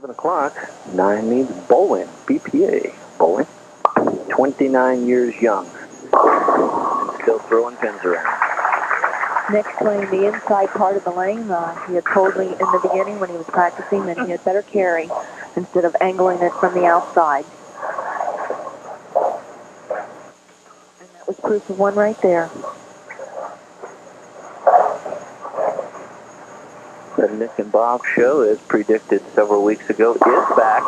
11 o'clock, 9 means bowling, BPA bowling. 29 years young and still throwing pins around. Nick's playing the inside part of the lane. He had told me in the beginning when he was practicing that he had better carry instead of angling it from the outside. And that was proof of one right there. The Nick and Bob show, as predicted several weeks ago, is back.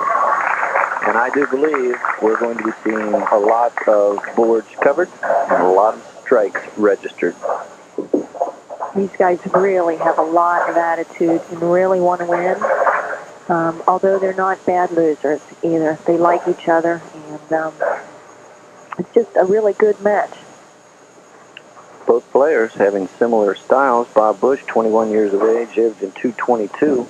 And I do believe we're going to be seeing a lot of boards covered and a lot of strikes registered. These guys really have a lot of attitude and really want to win. Although they're not bad losers either. They like each other, and it's just a really good match. Both players having similar styles. Bob Bush, 21 years of age, averaging 222.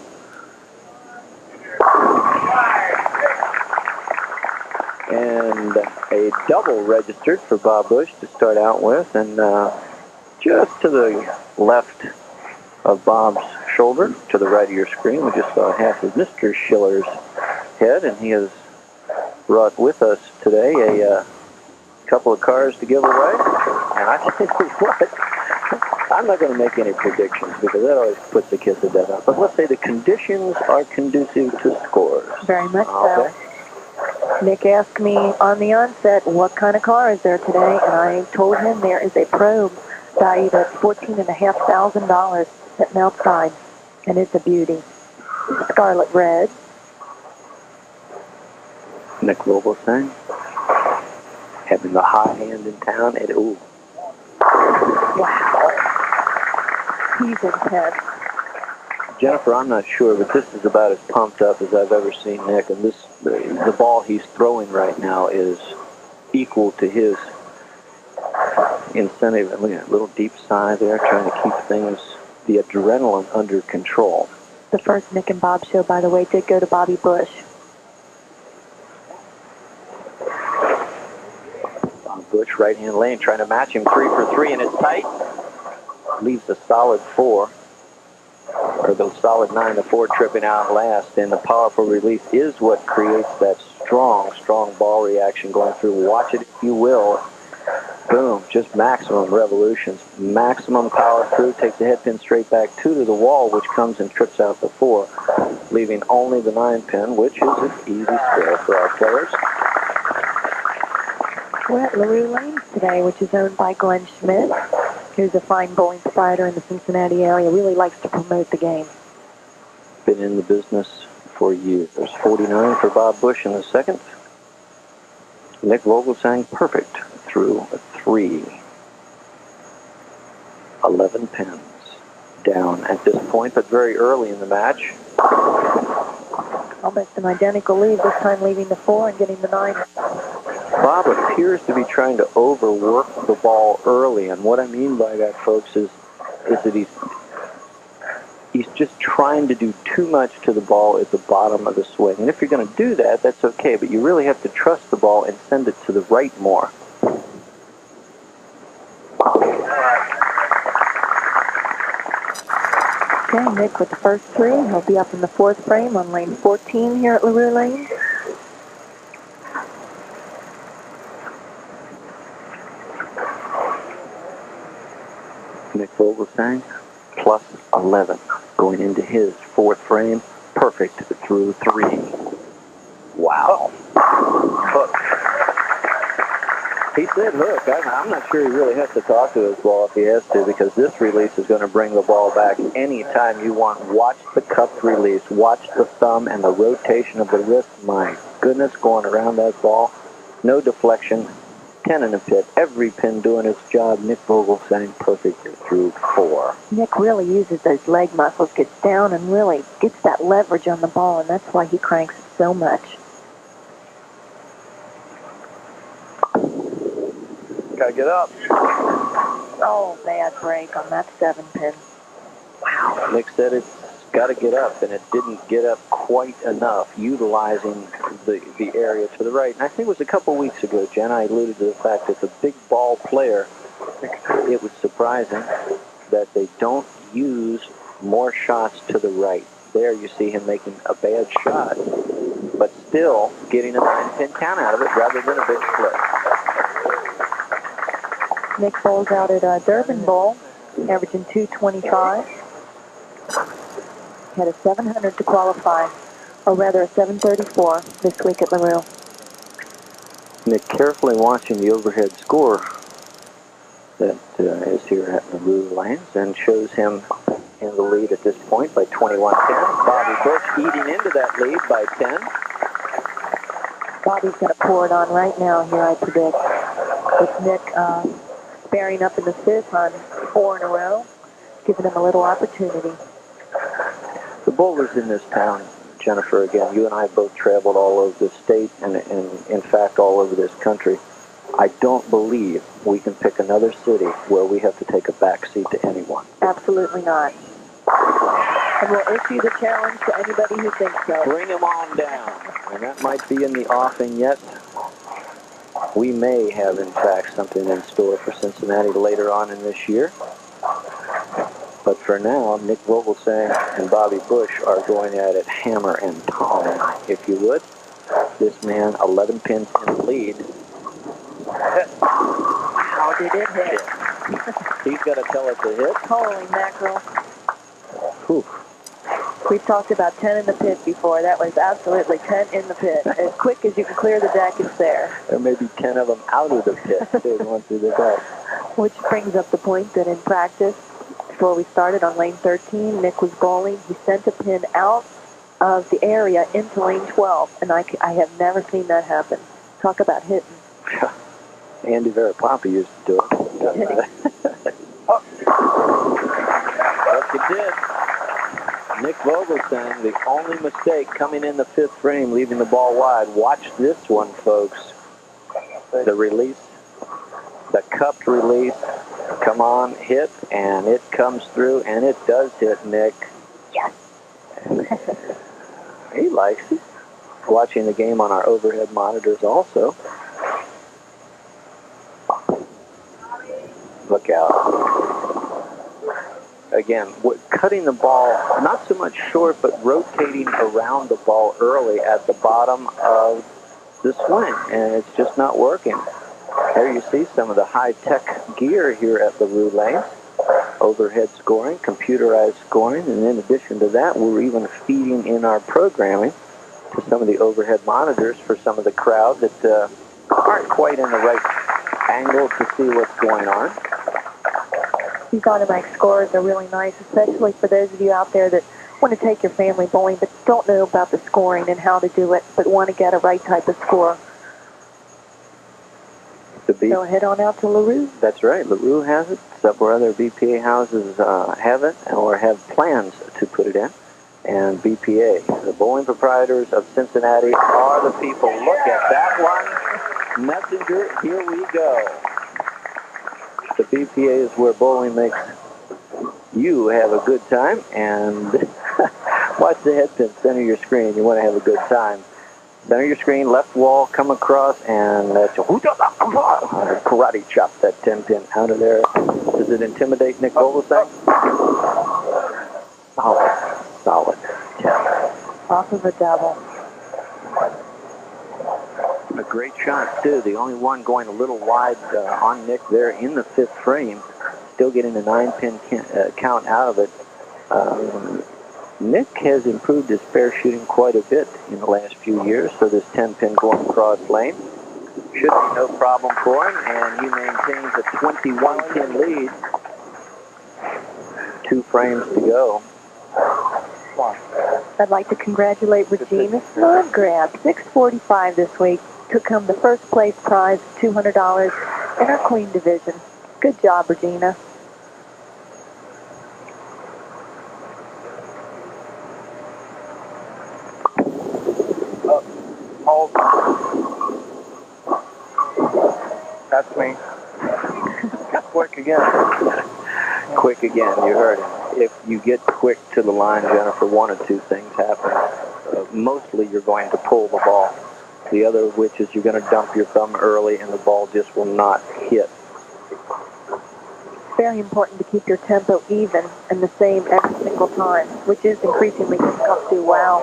And a double registered for Bob Bush to start out with. And just to the left of Bob's shoulder, to the right of your screen, we just saw half of Mr. Schiller's head. And he has brought with us today a couple of cars to give away. And I tell you what, I'm not going to make any predictions because that always puts the kids to death. But let's say the conditions are conducive to scores. Very much so. Nick asked me on the onset, what kind of car is there today? And I told him there is a probe valued at $14,500 sitting outside. And it's a beauty. Scarlet red. Nick Vogelgesang having the hot hand in town. And ooh. Wow. He's intense. Jennifer, I'm not sure, but this is about as pumped up as I've ever seen Nick. And this, the ball he's throwing right now is equal to his incentive. Look at that little deep sigh there, trying to keep things, the adrenaline under control. The first Nick and Bob show, by the way, did go to Bobby Bush. Bob Bush, right-hand lane, trying to match him 3 for 3, and it's tight. Leaves the solid 4, or the solid 9, the 4 tripping out last, and the powerful release is what creates that strong ball reaction going through. Watch it if you will. Boom, just maximum revolutions, maximum power through, takes the head pin straight back 2 to the wall, which comes and trips out the 4, leaving only the 9 pin, which is an easy square for our players. We're at LaRue Lanes today, which is owned by Glenn Schmidt, who's a fine bowling provider in the Cincinnati area, really likes to promote the game. Been in the business for years. There's 49 for Bob Bush in the second. Nick Vogelgesang perfect through a 3. 11 pins down at this point, but very early in the match. Almost an identical lead, this time leaving the 4 and getting the 9. Bob appears to be trying to overwork the ball early, and what I mean by that, folks, is that he's just trying to do too much to the ball at the bottom of the swing. And if you're going to do that, that's okay, but you really have to trust the ball and send it to the right more. Okay, Nick with the first 3. He'll be up in the 4th frame on lane 14 here at LaRue Lane. Nick Vogelgesang plus 11 going into his 4th frame. Perfect through 3. Wow. Hook. He said hook. I'm not sure he really has to talk to his ball if he has to, because this release is going to bring the ball back anytime you want. Watch the cupped release. Watch the thumb and the rotation of the wrist. My goodness, going around that ball. No deflection. 10 in a pit. Every pin doing its job. Nick Vogelgesang perfect through 4. Nick really uses those leg muscles, gets down and really gets that leverage on the ball, and that's why he cranks it so much. Gotta get up. Oh, bad break on that 7 pin. Wow. Nick said it's got to get up, and it didn't get up quite enough, utilizing the area to the right. And I think it was a couple weeks ago, Jen, I alluded to the fact that the big ball player, it was surprising that they don't use more shots to the right. there you see him making a bad shot, but still getting a 9-pin count out of it rather than a big split. Nick bowls out at Durban Bowl, averaging 225. Had a 700 to qualify, or rather a 734 this week at LaRue. Nick carefully watching the overhead score that is here at LaRue Lanes and shows him in the lead at this point by 21-10. Bobby Bush eating into that lead by 10. Bobby's going to pour it on right now here, I predict. With Nick bearing up in the fifth on 4 in a row, giving him a little opportunity. The bowlers in this town, Jennifer, again, you and I both traveled all over the state and in fact all over this country. I don't believe we can pick another city where we have to take a back seat to anyone. Absolutely not. And we'll issue the challenge to anybody who thinks so. Bring them on down. And that might be in the offing yet. We may have, in fact, something in store for Cincinnati later on in this year. But for now, Nick Vogelgesang and Bobby Bush are going at it hammer and tong, if you would. This man, 11 pins in the lead. How did it hit? He's got to tell it to hit. Holy mackerel. Whew. We've talked about 10 in the pit before. That was absolutely 10 in the pit. As quick as you can clear the deck, it's there. There may be 10 of them out of the pit, too, going through the deck. Which brings up the point that in practice, before we started on lane 13, Nick was bowling. He sent a pin out of the area into lane 12, and I have never seen that happen. Talk about hitting. Andy Verapampa used to do it. Yes, he did. Nick Vogelgesang, the only mistake coming in the fifth frame, leaving the ball wide. Watch this one, folks. The release, the cupped release. Come on, hit, and it comes through, and it does hit, Nick. Yes. He likes it. Watching the game on our overhead monitors also. Look out. Again, cutting the ball, not so much short, but rotating around the ball early at the bottom of the swing, and it's just not working. There you see some of the high-tech gear here at LaRue Lanes. Overhead scoring, computerized scoring, and in addition to that, we're even feeding in our programming to some of the overhead monitors for some of the crowd that aren't quite in the right angle to see what's going on. These automatic scores are really nice, especially for those of you out there that want to take your family bowling but don't know about the scoring and how to do it, but want to get a right type of score. So head on out to LaRue. That's right. LaRue has it. Several other BPA houses have it or have plans to put it in. And BPA, the bowling proprietors of Cincinnati, are the people. Look at that one. Messenger, here we go. The BPA is where bowling makes you have a good time. And watch the head pin center your screen. You want to have a good time. Center your screen, left wall, come across, and that's a karate chop that 10-pin out of there. Does it intimidate Nick Vogelgesang? Solid 10. Off of a double. A great shot, too. The only one going a little wide on Nick there in the fifth frame. Still getting a 9-pin count out of it. Nick has improved his spare shooting quite a bit in the last few years, so this 10-pin going across lane should be no problem for him, and he maintains a 21-pin lead. 2 frames to go. I'd like to congratulate Regina Snodgrass, 645 this week. Took home the first place prize, $200 in our Queen division. Good job, Regina. Hold. That's me. Quick again. Quick again, you heard him. If you get quick to the line, Jennifer, one of two things happen. Mostly you're going to pull the ball. The other of which is you're going to dump your thumb early and the ball just will not hit. Very important to keep your tempo even and the same every single physical time, which is increasingly difficult to do. Wow,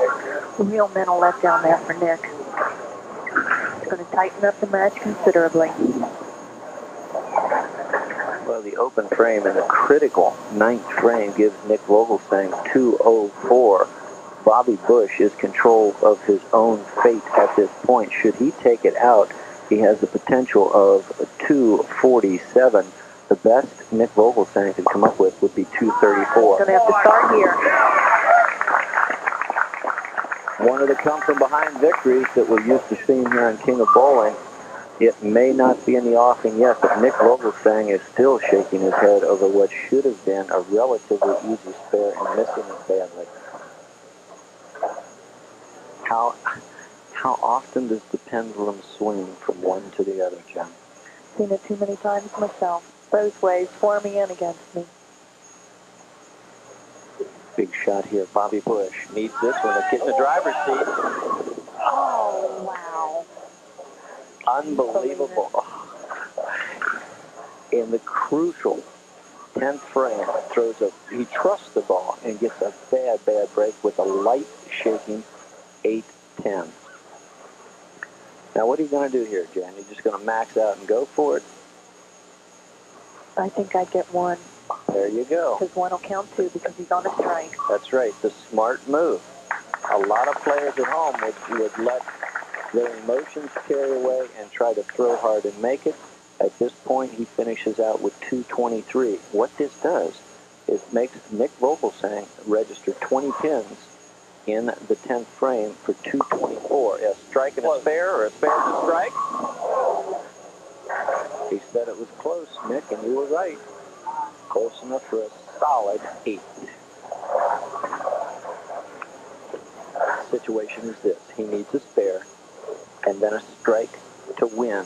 real mental letdown there for Nick. It's going to tighten up the match considerably. Well, the open frame in the critical 9th frame gives Nick Vogelgesang 204. Bobby Bush is control of his own fate at this point. Should he take it out, he has the potential of 247. The best Nick Vogelgesang could come up with would be 234. Going to have to start here. One of the come-from-behind victories that we're used to seeing here on King of Bowling. It may not be in the offing yet, but Nick Vogelgesang is still shaking his head over what should have been a relatively easy spare and missing it badly. How often does the pendulum swing from one to the other, Jen? Seen it too many times myself. Both ways, for me and against me. Big shot here. Bobby Bush needs this one to get in the driver's seat. Oh, wow. Unbelievable. In the crucial 10th frame, he trusts the ball and gets a bad break with a light shaking 8-10. Now, what are you going to do here, Jen? You're just going to max out and go for it? I think I'd get one. There you go. Because one will count two because he's on a strike. That's right. The smart move. A lot of players at home would let their emotions carry away and try to throw hard and make it. At this point, he finishes out with 223. What this does is makes Nick Vogelgesang register 20 pins in the 10th frame for 224. A strike and a spare, or a spare and a strike? He said it was close, Nick, and you were right. Close enough for a solid 8. The situation is this. He needs a spare and then a strike to win